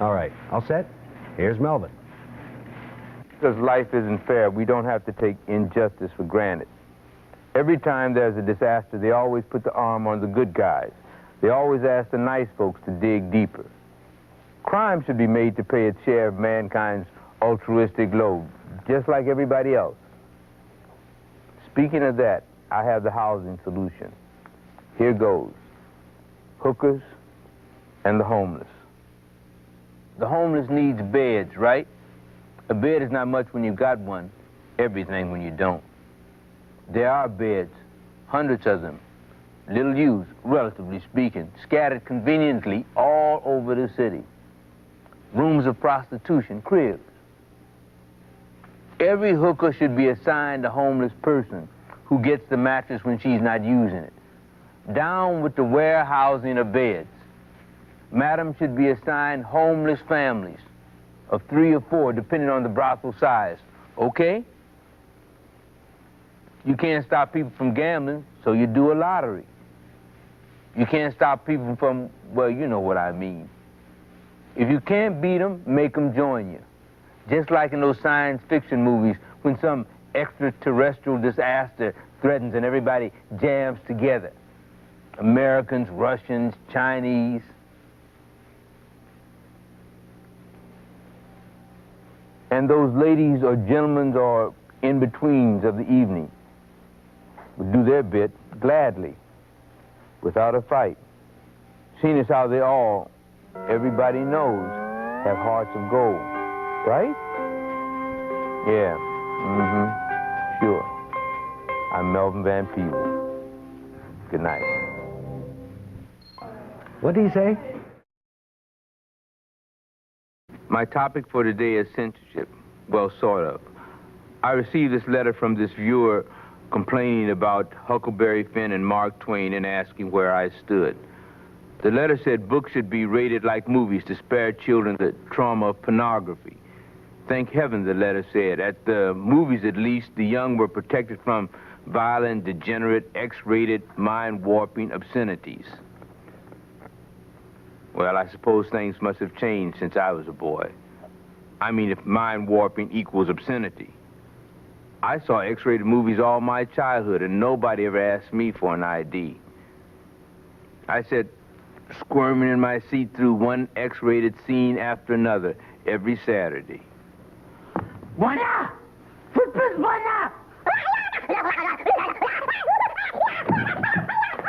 All right, all set? Here's Melvin. Because life isn't fair, we don't have to take injustice for granted. Every time there's a disaster, they always put the arm on the good guys. They always ask the nice folks to dig deeper. Crime should be made to pay its share of mankind's altruistic load, just like everybody else. Speaking of that, I have the housing solution. Here goes. Hookers and the homeless. The homeless needs beds, right? A bed is not much when you've got one, everything when you don't. There are beds, hundreds of them, little used, relatively speaking, scattered conveniently all over the city. Rooms of prostitution, cribs. Every hooker should be assigned a homeless person who gets the mattress when she's not using it. Down with the warehousing of beds. Madam should be assigned homeless families of 3 or 4, depending on the brothel size. Okay? You can't stop people from gambling, so you do a lottery. You can't stop people from, well, you know what I mean. If you can't beat them, make them join you. Just like in those science fiction movies when some extraterrestrial disaster threatens and everybody jams together. Americans, Russians, Chinese. And those ladies or gentlemen or in-betweens of the evening would do their bit gladly, without a fight. Seeing as how they all, everybody knows, have hearts of gold, right? Yeah, sure. I'm Melvin Van Peebles. Good night. What did he say? My topic for today is censorship. Well, sort of. I received this letter from this viewer complaining about Huckleberry Finn and Mark Twain and asking where I stood. The letter said books should be rated like movies to spare children the trauma of pornography. Thank heaven, the letter said. At the movies, at least, the young were protected from violent, degenerate, X-rated, mind-warping obscenities. Well, I suppose things must have changed since I was a boy. I mean, if mind-warping equals obscenity. I saw X-rated movies all my childhood, and nobody ever asked me for an ID. I sat squirming in my seat through one X-rated scene after another every Saturday. Buena! Football's buena!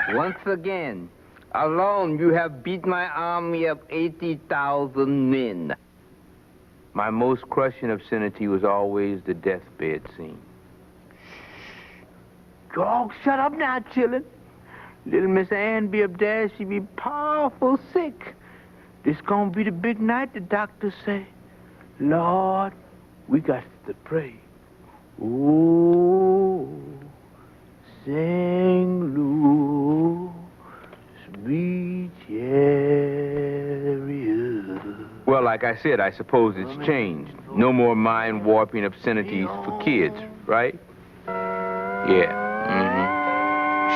Once again, alone you have beat my army of 80,000 men. My most crushing obscenity was always the deathbed scene. Dog, shut up now, chillin'. Little Miss Ann be up there, she be powerful sick. This gonna be the big night, the doctors say. Lord, we got to pray. Oh, sing low, sweet chariot. Well, like I said, I suppose it's changed. No more mind-warping obscenities for kids, right? Yeah,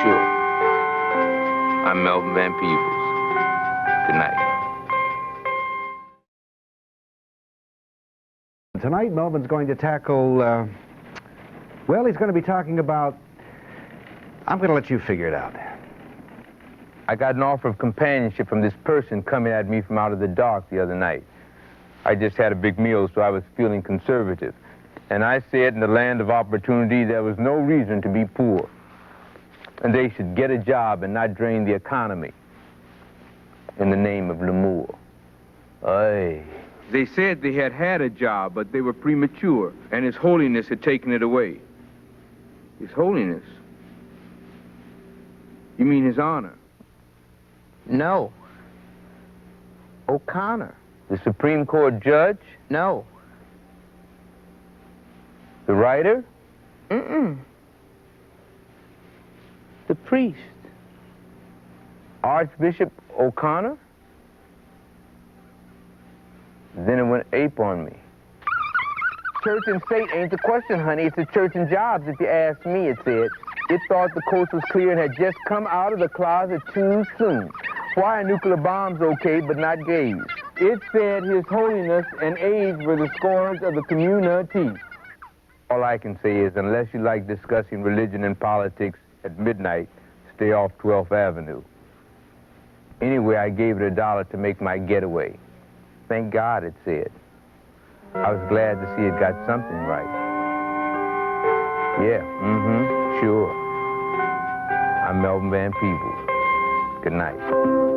sure. I'm Melvin Van Peebles. Good night. Tonight, Melvin's going to tackle, well, he's going to be talking about, I'm going to let you figure it out. I got an offer of companionship from this person coming at me from out of the dark the other night. I just had a big meal, so I was feeling conservative. And I said in the land of opportunity, there was no reason to be poor. And they should get a job and not drain the economy in the name of l'amour. Aye. They said they had had a job, but they were premature, and His Holiness had taken it away. His Holiness? You mean His Honor? No. O'Connor. The Supreme Court judge? No. The writer? The priest. Archbishop O'Connor? Then it went ape on me. Church and state ain't the question, honey. It's the church and jobs, if you ask me, it said. It thought the coast was clear and had just come out of the closet too soon. Why are nuclear bombs okay, but not gays? It said His Holiness and age were the scorns of the community. All I can say is, unless you like discussing religion and politics at midnight, stay off 12th Avenue. Anyway, I gave it $1 to make my getaway. Thank God, it said. I was glad to see it got something right. Yeah, sure. I'm Melvin Van Peebles. Good night.